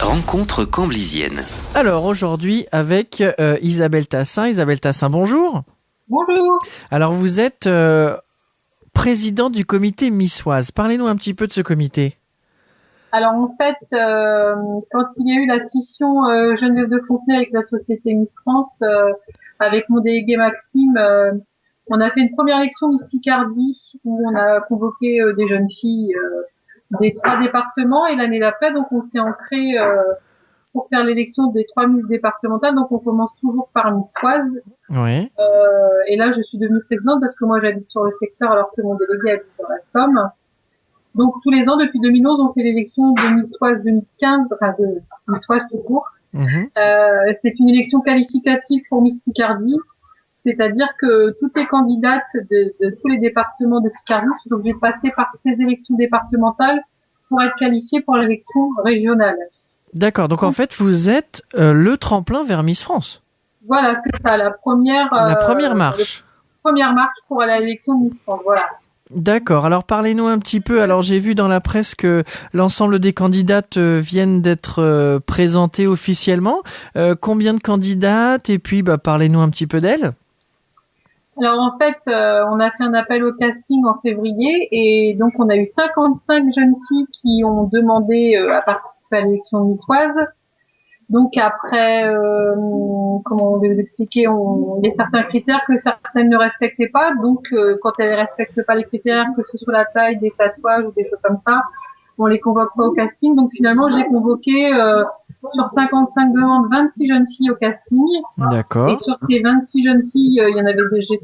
Rencontre camblisienne. Alors aujourd'hui avec Isabelle Tassin. Isabelle Tassin, bonjour. Bonjour. Alors vous êtes présidente du comité Missoise. Parlez-nous un petit peu de ce comité. Alors en fait, quand il y a eu la scission Geneviève de Fontenay avec la société Miss France, avec mon délégué Maxime, on a fait une première élection Miss Picardie où on a convoqué des jeunes filles des 3 départements, et l'année d'après, donc on s'est ancré pour faire l'élection des 3 Miss départementales. Donc on commence toujours par Missoise. Oui. Et là, je suis devenue présidente parce que moi j'habite sur le secteur alors que mon délégué habite dans la Somme. Donc tous les ans, depuis 2011, on fait l'élection de Missoise 2015, enfin de Missoise tout court. C'est une élection qualificative pour Miss Picardie, c'est-à-dire que toutes les candidates de tous les départements de Picardie sont obligées de passer par ces élections départementales pour être qualifiées pour l'élection régionale. D'accord, donc en fait vous êtes le tremplin vers Miss France. Voilà, c'est ça, la première marche. Première marche pour aller à l'élection de Miss France, voilà. D'accord, alors parlez-nous un petit peu. Alors j'ai vu dans la presse que l'ensemble des candidates viennent d'être présentées officiellement. Combien de candidates? Et puis parlez-nous un petit peu d'elles. Alors en fait, on a fait un appel au casting en février, et donc on a eu 55 jeunes filles qui ont demandé à participer à l'élection niçoise. Donc après, comment on va vous expliquer, il y a certains critères que certaines ne respectaient pas. Donc quand elles ne respectent pas les critères, que ce soit la taille, des tatouages ou des choses comme ça, on les convoque pas au casting. Donc finalement, j'ai convoqué sur 55 demandes 26 jeunes filles au casting. D'accord. Et sur ces 26 jeunes filles, il y en avait déjà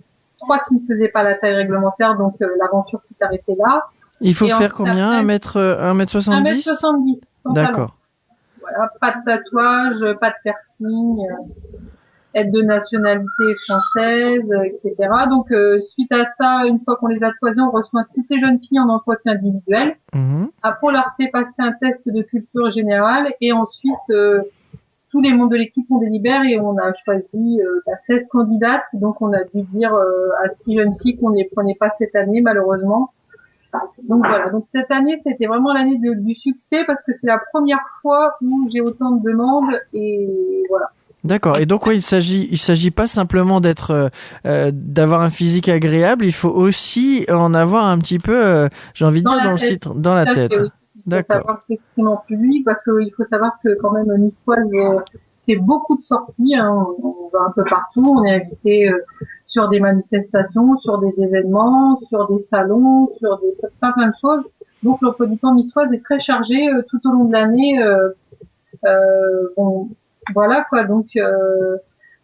3 qui ne faisaient pas la taille réglementaire, donc l'aventure s'est arrêtée là. Il faut faire combien? 1m70? 1m70. D'accord. Voilà, pas de tatouage, pas de piercing, être de nationalité française, etc. Donc suite à ça, une fois qu'on les a choisies, on reçoit toutes ces jeunes filles en entretien individuel. Après, on leur fait passer un test de culture générale, et ensuite tous les membres de l'équipe ont délibéré et on a choisi 16 candidates. Donc on a dû dire à 6 jeunes filles qu'on ne les prenait pas cette année, malheureusement. Donc voilà, donc cette année c'était vraiment l'année du succès parce que c'est la première fois où j'ai autant de demandes, et voilà. D'accord. Et donc il s'agit pas simplement d'avoir un physique agréable, il faut aussi en avoir un petit peu, j'ai envie de dire, dans la tête. Oui. D'accord. Il faut savoir s'exprimer en public, parce qu'il faut savoir que quand même Niçoise fait beaucoup de sorties, hein. On va un peu partout, on est invité sur des manifestations, sur des événements, sur des salons, sur plein de choses. Donc l'emploi du temps niçoise est très chargé tout au long de l'année. Bon, voilà quoi, donc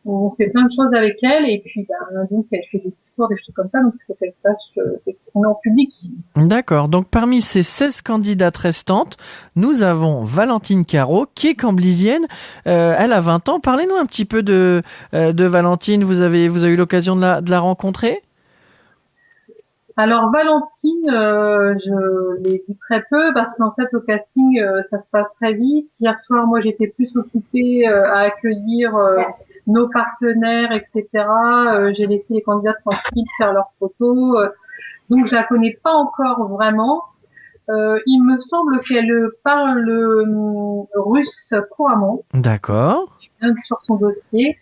on fait plein de choses avec elle, et puis donc elle fait des discours, des choses comme ça, donc il faut qu'elle sache s'exprimer en public. D'accord, donc parmi ces 16 candidates restantes, nous avons Valentine Carreau, qui est camblisienne. Elle a 20 ans. Parlez-nous un petit peu de Valentine. Vous avez eu l'occasion de la rencontrer? Alors Valentine, je l'ai vu très peu parce qu'en fait au casting ça se passe très vite. Hier soir, moi j'étais plus occupée à accueillir nos partenaires, etc. J'ai laissé les candidats tranquilles faire leurs photos, donc je la connais pas encore vraiment. Il me semble qu'elle parle russe couramment. D'accord. Sur son dossier.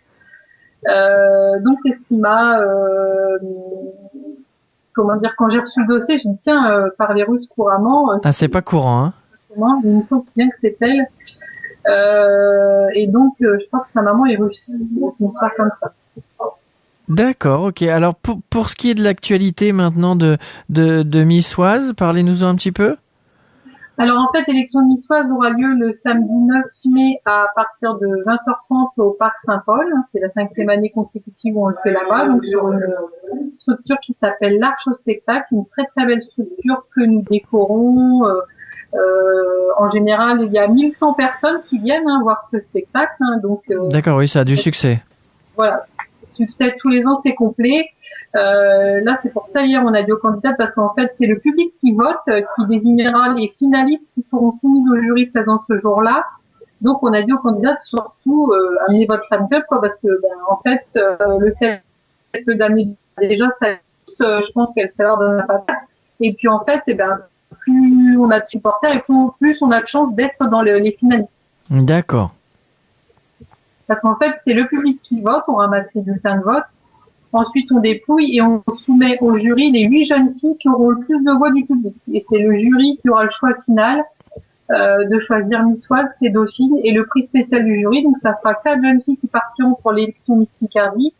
Donc c'est ce qui m'a quand j'ai reçu le dossier, j'ai dit tiens, parler russe couramment. C'est pas courant, hein. Il me semble bien que c'est elle. Et donc, je crois que sa maman est russe. Donc, on sera comme ça. D'accord, ok. Alors, pour ce qui est de l'actualité maintenant de Missoise, parlez-nous un petit peu. Alors, en fait, l'élection de Missoise aura lieu le samedi 9 mai à partir de 20h30 au Parc Saint-Paul. C'est la 5e année consécutive où on le fait là-bas, donc sur une structure qui s'appelle l'Arche au spectacle, une très très belle structure que nous décorons. En général, il y a 1100 personnes qui viennent voir ce spectacle. Donc, d'accord, oui, ça a du succès. Voilà, succès tous les ans, c'est complet. Là, c'est pour ça, hier, on a dit aux candidats, parce qu'en fait, c'est le public qui vote, qui désignera les finalistes qui seront soumis au jury présent ce jour-là. Donc, on a dit aux candidats, surtout, amenez votre fan club, quoi, parce que, en fait, le fait d'amener déjà, ça, je pense qu'elle leur donne pas. Et puis, en fait, plus on a de supporters et plus on a de chance d'être dans les finalistes. D'accord. Parce qu'en fait, c'est le public qui vote, on ramasse les bulletins de vote. Ensuite, on dépouille et on soumet au jury les 8 jeunes filles qui auront le plus de voix du public. Et c'est le jury qui aura le choix final de choisir Miss Oise, ses dauphines et le prix spécial du jury. Donc, ça fera 4 jeunes filles qui partiront pour l'élection Miss Picardie.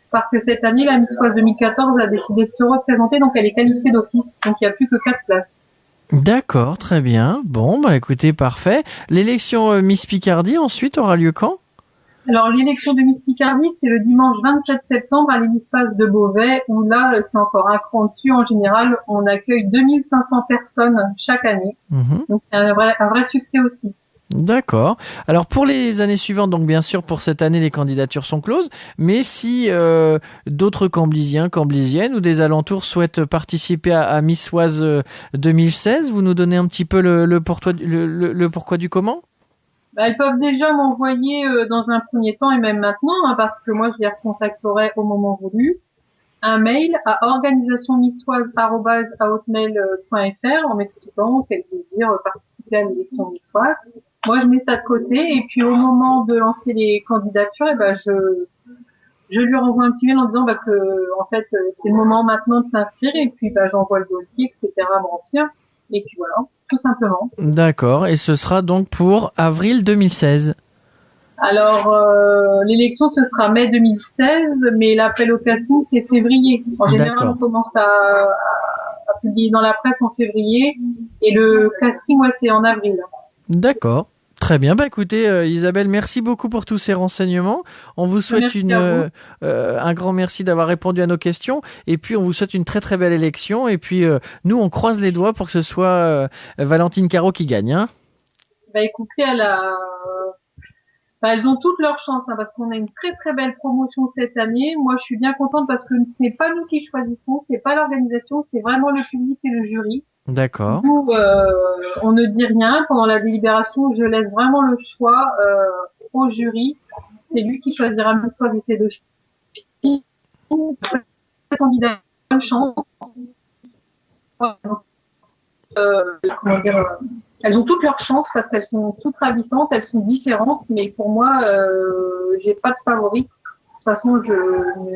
Parce que cette année, la Miss Oise 2014 a décidé de se représenter, donc elle est qualifiée d'office. Donc, il n'y a plus que 4 places. D'accord, très bien. Bon, bah écoutez, parfait. L'élection Miss Picardie, ensuite, aura lieu quand ? Alors, l'élection de Miss Picardie, c'est le dimanche 27 septembre à l'Hélice de Beauvais, où là, c'est encore un cran dessus. En général, on accueille 2500 personnes chaque année. Donc, c'est un vrai succès aussi. D'accord. Alors pour les années suivantes, donc bien sûr pour cette année les candidatures sont closes, mais si d'autres Camblisiens, Camblisiennes ou des alentours souhaitent participer à Miss Oise 2016, vous nous donnez un petit peu le pourquoi du comment ? Ils peuvent déjà m'envoyer dans un premier temps et même maintenant, parce que moi je les recontacterai au moment voulu, un mail à organisationmissoise@hotmail.fr en m'expliquant qu'elle désire participer à l'élection Miss Oise. Moi, je mets ça de côté et puis au moment de lancer les candidatures, je lui renvoie un petit mail en disant que en fait c'est le moment maintenant de s'inscrire et puis j'envoie le dossier, etc. à me remplir et puis voilà, tout simplement. D'accord. Et ce sera donc pour avril 2016. Alors l'élection ce sera mai 2016, mais l'appel au casting c'est février. En général, D'accord. on commence à publier dans la presse en février et le casting c'est en avril. D'accord. Très bien. Écoutez, Isabelle, merci beaucoup pour tous ces renseignements. On vous souhaite un grand merci d'avoir répondu à nos questions. Et puis, on vous souhaite une très très belle élection. Et puis, nous, on croise les doigts pour que ce soit Valentine Carreau qui gagne. Hein. Écoutez, elles ont toutes leurs chances parce qu'on a une très très belle promotion cette année. Moi, je suis bien contente parce que ce n'est pas nous qui choisissons, c'est pas l'organisation, c'est vraiment le public et le jury. D'accord. Nous, on ne dit rien pendant la délibération. Je laisse vraiment le choix au jury. C'est lui qui choisira Miss Oise et ses deux filles. Les candidats ont une chance. Elles ont toutes leurs chances parce qu'elles sont toutes ravissantes, elles sont différentes. Mais pour moi, j'ai pas de favorite. De toute façon, je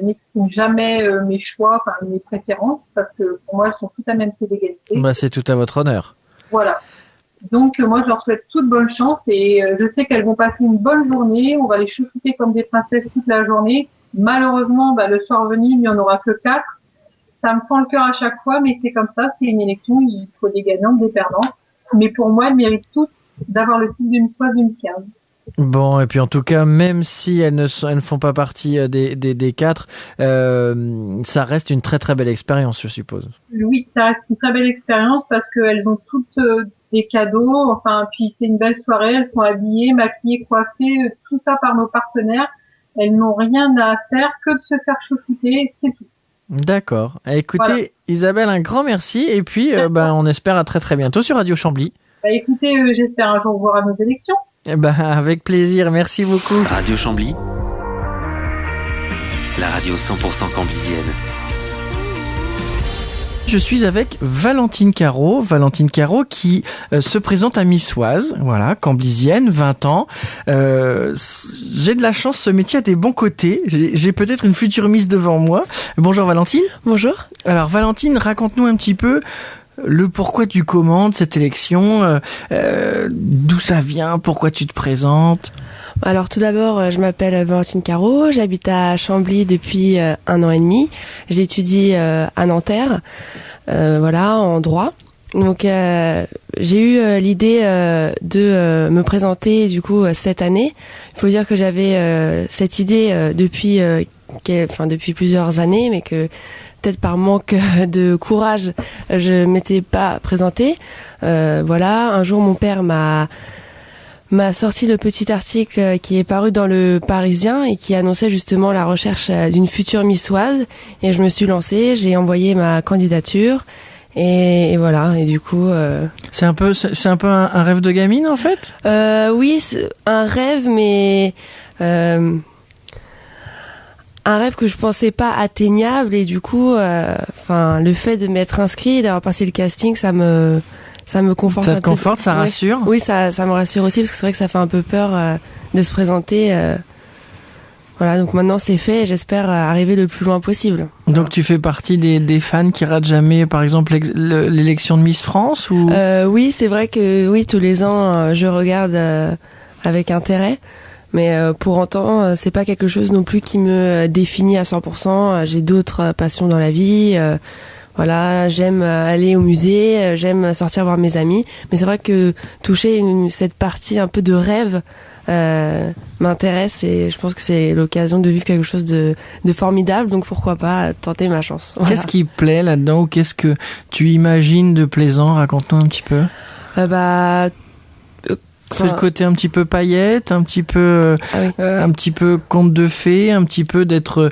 n'exprime jamais mes choix, mes préférences, parce que pour moi, elles sont toutes à même pied d'égalité. C'est tout à votre honneur. Voilà. Donc, moi, je leur souhaite toute bonne chance et je sais qu'elles vont passer une bonne journée. On va les chouchouter comme des princesses toute la journée. Malheureusement, le soir venu, il n'y en aura que 4. Ça me fend le cœur à chaque fois, mais c'est comme ça, c'est une élection, il faut des gagnants, des perdants. Mais pour moi, elles méritent toutes d'avoir le titre de Miss Oise 2015. Bon, et puis en tout cas, même si elles ne font pas partie des 4, ça reste une très très belle expérience, je suppose. Oui, ça reste une très belle expérience parce qu'elles ont toutes des cadeaux, puis c'est une belle soirée, elles sont habillées, maquillées, coiffées, tout ça par nos partenaires. Elles n'ont rien à faire que de se faire chouchouter, c'est tout. D'accord. Écoutez, voilà. Isabelle, un grand merci et puis on espère à très très bientôt sur Radio Chambly. Écoutez, j'espère un jour vous voir à nos élections. Avec plaisir, merci beaucoup. Radio Chambly, la radio 100% camblisienne. Je suis avec Valentine Carreau qui se présente à Miss Oise, voilà, camblisienne, 20 ans. J'ai de la chance, ce métier a des bons côtés. J'ai peut-être une future Miss devant moi. Bonjour Valentine. Bonjour. Alors Valentine, raconte-nous un petit peu le pourquoi tu commandes cette élection, d'où ça vient, pourquoi tu te présentes. Alors tout d'abord, je m'appelle Valentine Carreau, j'habite à Chambly depuis 1 an et demi. J'étudie à Nanterre, en droit. Donc j'ai eu l'idée de me présenter du coup cette année. Il faut dire que j'avais cette idée depuis plusieurs années, mais que peut-être par manque de courage, je m'étais pas présentée. Un jour mon père m'a sorti le petit article qui est paru dans le Parisien et qui annonçait justement la recherche d'une future Miss Oise, et je me suis lancée, j'ai envoyé ma candidature et voilà, et du coup c'est un peu un rêve de gamine en fait. Oui, c'est un rêve, mais un rêve que je pensais pas atteignable, et du coup le fait de m'être inscrit et d'avoir passé le casting, ça me ça me conforte. Ça te conforte, ça rassure. Oui, ça me rassure aussi, parce que c'est vrai que ça fait un peu peur de se présenter. Voilà, donc maintenant c'est fait et j'espère arriver le plus loin possible. Donc tu fais partie des fans qui ratent jamais, par exemple, l'élection de Miss France ou... Oui, c'est vrai que oui, tous les ans, je regarde avec intérêt. Mais pour autant, c'est pas quelque chose non plus qui me définit à 100%. J'ai d'autres passions dans la vie. Voilà, j'aime aller au musée, j'aime sortir voir mes amis. Mais c'est vrai que toucher cette partie un peu de rêve m'intéresse et je pense que c'est l'occasion de vivre quelque chose de formidable, donc pourquoi pas tenter ma chance. Voilà. Qu'est-ce qui plaît là-dedans ou qu'est-ce que tu imagines de plaisant? Raconte-nous un petit peu. C'est le côté un petit peu paillette, un petit peu conte de fées, un petit peu d'être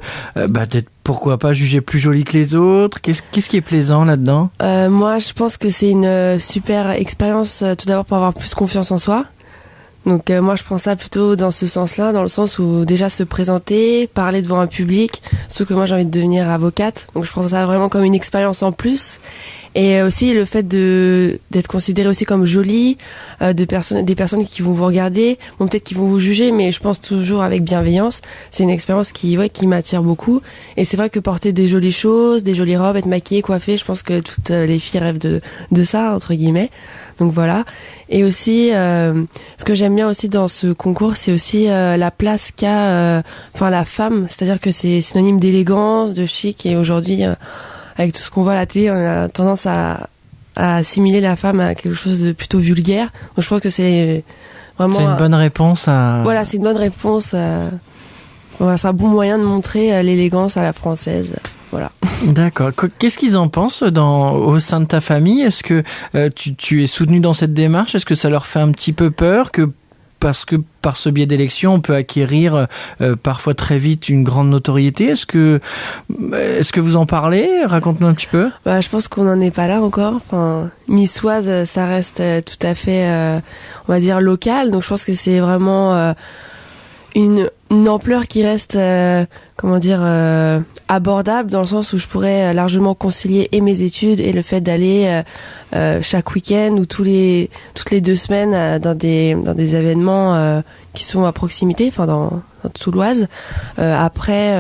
pourquoi pas jugé plus joli que les autres. Qu'est-ce qui est plaisant là-dedans? Moi, je pense que c'est une super expérience, tout d'abord pour avoir plus confiance en soi. Donc moi je prends ça plutôt dans ce sens-là, dans le sens où déjà se présenter, parler devant un public, surtout que moi j'ai envie de devenir avocate, donc je prends ça vraiment comme une expérience en plus. Et aussi le fait d'être considérée aussi comme jolie, des personnes qui vont vous regarder, bon peut-être qu'ils vont vous juger, mais je pense toujours avec bienveillance. C'est une expérience qui m'attire beaucoup. Et c'est vrai que porter des jolies choses, des jolies robes, être maquillée, coiffée, je pense que toutes les filles rêvent de ça, entre guillemets. Donc voilà. Et aussi, ce que j'aime bien aussi dans ce concours, c'est aussi la place qu'a la femme. C'est-à-dire que c'est synonyme d'élégance, de chic. Et aujourd'hui, avec tout ce qu'on voit à la télé, on a tendance à assimiler la femme à quelque chose de plutôt vulgaire. Donc je pense que c'est vraiment... C'est une bonne réponse à... Voilà, c'est une bonne réponse. Voilà, c'est un bon moyen de montrer l'élégance à la française. Voilà. D'accord. Qu'est-ce qu'ils en pensent au sein de ta famille? Est-ce que tu es soutenu dans cette démarche? Est-ce que ça leur fait un petit peu peur parce que par ce biais d'élection, on peut acquérir parfois très vite une grande notoriété? Est-ce que vous en parlez? Raconte-nous un petit peu. Je pense qu'on n'en est pas là encore. Enfin, Miss Oise, ça reste tout à fait, on va dire, local. Donc je pense que c'est vraiment une ampleur qui reste, abordable, dans le sens où je pourrais largement concilier et mes études et le fait d'aller chaque week-end ou toutes les 2 semaines dans des événements qui sont à proximité, enfin dans tout l'Oise. Après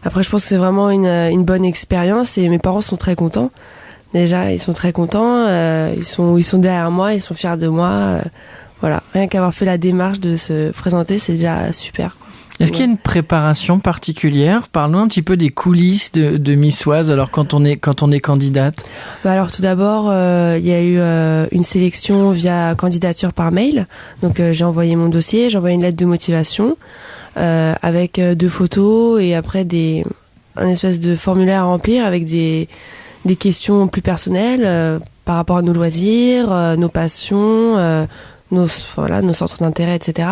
je pense que c'est vraiment une bonne expérience et mes parents sont très contents. Déjà, ils sont très contents, ils sont derrière moi, ils sont fiers de moi. Voilà, rien qu'avoir fait la démarche de se présenter, c'est déjà super. Est-ce qu'il y a une préparation particulière? Parle-nous un petit peu des coulisses de Miss Oise, alors quand on est candidate. Alors tout d'abord, il y a eu une sélection via candidature par mail. Donc j'ai envoyé mon dossier, j'ai envoyé une lettre de motivation avec 2 photos et après un espèce de formulaire à remplir avec des questions plus personnelles par rapport à nos loisirs, nos passions, nos centres d'intérêt, etc.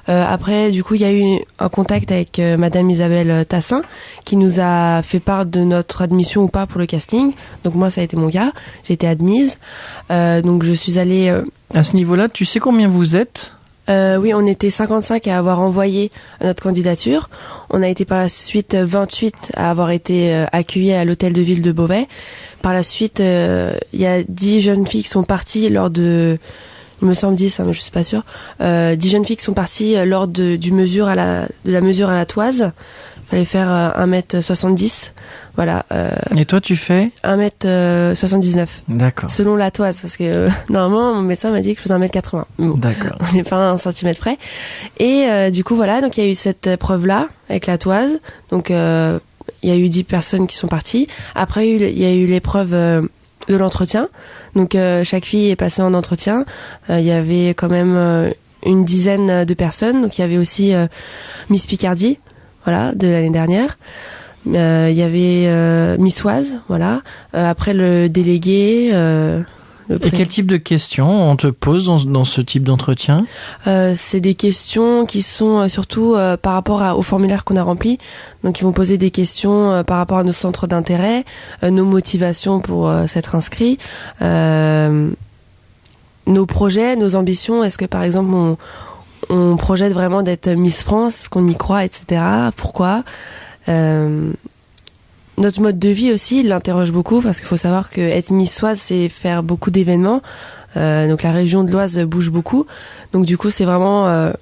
Après, du coup, il y a eu un contact avec Madame Isabelle Tassin qui nous a fait part de notre admission ou pas pour le casting. Donc moi, ça a été mon cas. J'ai été admise. Donc je suis allée... À ce niveau-là, tu sais combien vous êtes? Oui, on était 55 à avoir envoyé notre candidature. On a été par la suite 28 à avoir été accueillis à l'hôtel de ville de Beauvais. Par la suite, il y a 10 jeunes filles qui sont parties lors de... Il me semble 10, mais je suis pas sûre. 10 jeunes filles qui sont parties lors de la mesure à la toise. Il fallait faire 1m70. Voilà. Et toi, tu fais 1m79. D'accord. Selon la toise, parce que normalement, mon médecin m'a dit que je faisais 1m80. Bon, d'accord. On n'est pas à 1 centimètre près. Et du coup, voilà. Donc, il y a eu cette épreuve-là avec la toise. Donc, il y a eu 10 personnes qui sont parties. Après, il y a eu l'épreuve de l'entretien. Donc chaque fille est passée en entretien. Il y avait quand même une dizaine de personnes. Donc il y avait aussi Miss Picardie, voilà, de l'année dernière. Il y avait Miss Oise, voilà. Après le délégué. Et quel type de questions on te pose dans ce type d'entretien? C'est des questions qui sont surtout par rapport au formulaire qu'on a rempli. Donc ils vont poser des questions par rapport à nos centres d'intérêt, nos motivations pour s'être inscrits, nos projets, nos ambitions. Est-ce que par exemple on projette vraiment d'être Miss France? Est-ce qu'on y croit, etc. Pourquoi? notre mode de vie aussi, il l'interroge beaucoup parce qu'il faut savoir que être Miss Oise, c'est faire beaucoup d'événements. Donc la région de l'Oise bouge beaucoup. Donc du coup, c'est vraiment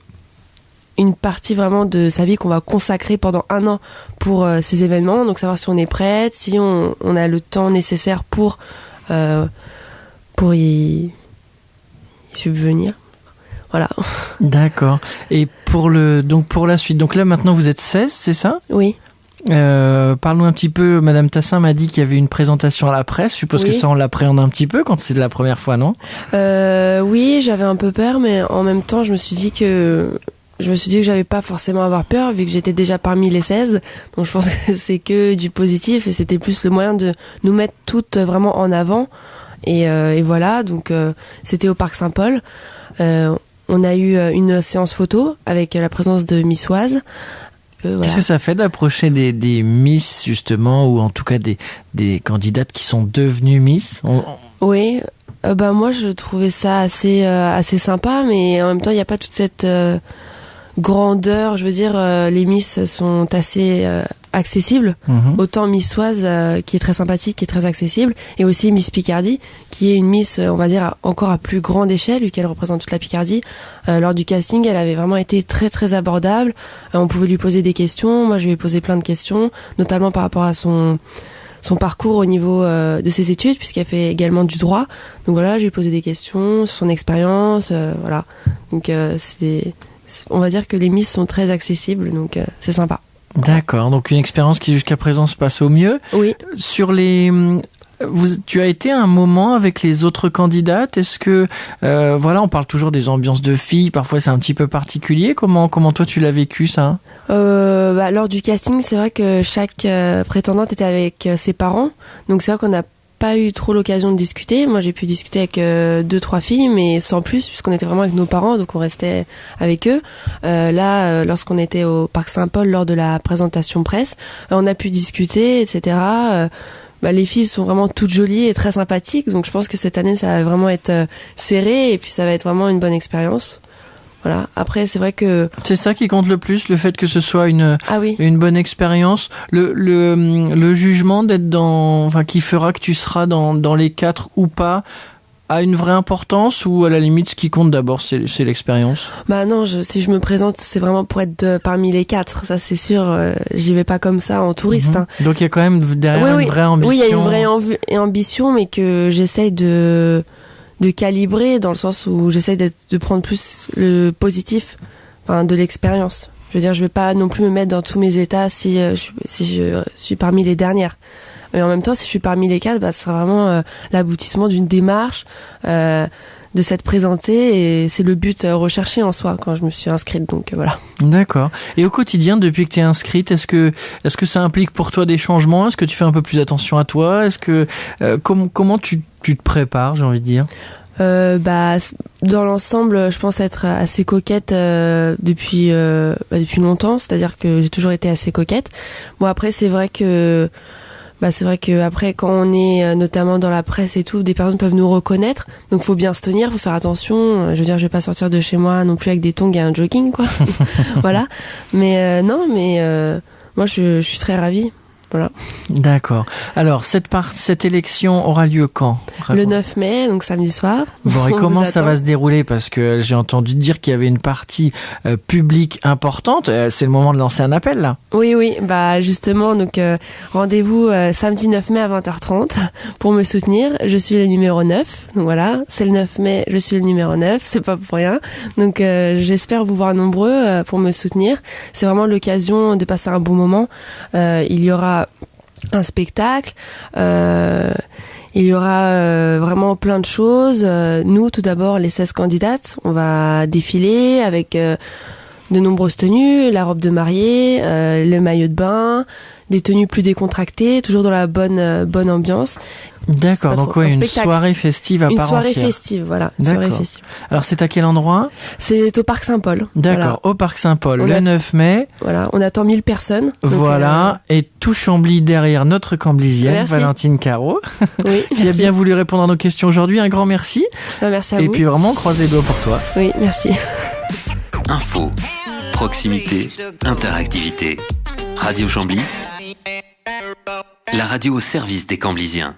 une partie vraiment de sa vie qu'on va consacrer pendant 1 an pour ces événements. Donc savoir si on est prête, si on a le temps nécessaire pour y subvenir. Voilà. D'accord. Et pour la suite, donc là maintenant vous êtes 16, c'est ça ? Oui. Parle-nous un petit peu, Madame Tassin m'a dit qu'il y avait une présentation à la presse, je suppose que ça on l'appréhende un petit peu quand c'est de la première fois, non ? Oui, j'avais un peu peur, mais en même temps je me suis dit que j'avais pas forcément à avoir peur vu que j'étais déjà parmi les 16, donc je pense que c'est que du positif et c'était plus le moyen de nous mettre toutes vraiment en avant et voilà, donc c'était au Parc Saint-Paul. On a eu une séance photo avec la présence de Miss Oise. Voilà. Qu'est-ce que ça fait d'approcher des Miss, justement, ou en tout cas des candidates qui sont devenues Miss ? Oui, moi je trouvais ça assez sympa, mais en même temps il n'y a pas toute cette grandeur. Je veux dire, les Miss sont assez accessibles. Autant Miss Oise qui est très sympathique, qui est très accessible, et aussi Miss Picardie qui est une Miss, on va dire, encore à plus grande échelle vu qu'elle représente toute la Picardie. Lors du casting, elle avait vraiment été très très abordable. On pouvait lui poser des questions. Moi je lui ai posé plein de questions, notamment par rapport à son parcours au niveau de ses études, puisqu'elle fait également du droit. Donc voilà, je lui ai posé des questions sur son expérience, voilà. Donc on va dire que les Miss sont très accessibles, donc c'est sympa. D'accord, donc une expérience qui jusqu'à présent se passe au mieux. Oui. Tu as été un moment avec les autres candidates. Est-ce que, on parle toujours des ambiances de filles, parfois c'est un petit peu particulier. Comment toi tu l'as vécu ça ? Lors du casting, c'est vrai que chaque prétendante était avec ses parents, donc c'est vrai qu'on n'a pas eu trop l'occasion de discuter. Moi j'ai pu discuter avec 2-3 filles, mais sans plus, puisqu'on était vraiment avec nos parents, donc on restait avec eux. Lorsqu'on était au Parc Saint-Paul lors de la présentation presse, on a pu discuter, etc. Les filles sont vraiment toutes jolies et très sympathiques, donc je pense que cette année ça va vraiment être serré et puis ça va être vraiment une bonne expérience. Voilà. Après, c'est vrai que c'est ça qui compte le plus, le fait que ce soit une bonne expérience, le jugement d'être qui fera que tu seras dans les 4 ou pas, a une vraie importance, ou à la limite ce qui compte d'abord c'est l'expérience ? Non, si je me présente, c'est vraiment pour être parmi les 4, ça c'est sûr. J'y vais pas comme ça en touriste. Donc il y a quand même derrière une vraie ambition. Oui, il y a une vraie ambition, mais que j'essaye de calibrer, dans le sens où j'essaie de prendre plus le positif, de l'expérience. Je veux dire, je vais pas non plus me mettre dans tous mes états si je suis parmi les dernières. Mais en même temps, si je suis parmi les 4, ce sera vraiment l'aboutissement d'une démarche, de s'être présentée, et c'est le but recherché en soi quand je me suis inscrite, donc voilà. D'accord. Et au quotidien, depuis que tu es inscrite, est-ce que ça implique pour toi des changements ? Est-ce que tu fais un peu plus attention à toi ? Est-ce que comment tu te prépares, j'ai envie de dire ? Dans l'ensemble, je pense être assez coquette depuis longtemps, c'est-à-dire que j'ai toujours été assez coquette. Bon, après c'est vrai que après, quand on est notamment dans la presse et tout, des personnes peuvent nous reconnaître, donc faut bien se tenir, faut faire attention. Je veux dire, je vais pas sortir de chez moi non plus avec des tongs et un jogging, quoi. Voilà. Mais moi je suis très ravie. Voilà. D'accord. Alors, cette élection aura lieu quand ? Le 9 mai, donc samedi soir. Bon, et comment ça va se dérouler ? Parce que j'ai entendu dire qu'il y avait une partie publique importante. C'est le moment de lancer un appel, là. Oui. Justement, donc rendez-vous samedi 9 mai à 20h30 pour me soutenir. Je suis le numéro 9. Donc voilà, c'est le 9 mai, je suis le numéro 9. C'est pas pour rien. Donc j'espère vous voir nombreux pour me soutenir. C'est vraiment l'occasion de passer un bon moment. Il y aura un spectacle, il y aura vraiment plein de choses. Nous, tout d'abord, les 16 candidates, on va défiler avec de nombreuses tenues, la robe de mariée, le maillot de bain, des tenues plus décontractées, toujours dans la bonne ambiance. D'accord, donc une soirée festive à part entière. Une soirée festive, voilà. D'accord. Soirée festive. Alors c'est à quel endroit ? C'est au Parc Saint-Paul. D'accord, voilà. Au Parc Saint-Paul, le 9 mai. Voilà, on attend 1000 personnes. Voilà, et tout Chambly derrière notre camblisienne, Valentine Carreau, oui, qui a bien voulu répondre à nos questions aujourd'hui. Un grand merci. Merci à vous. Et puis vraiment, on croise les doigts pour toi. Oui, merci. Info, proximité, interactivité. Radio Chambly. La radio au service des Camblisiens.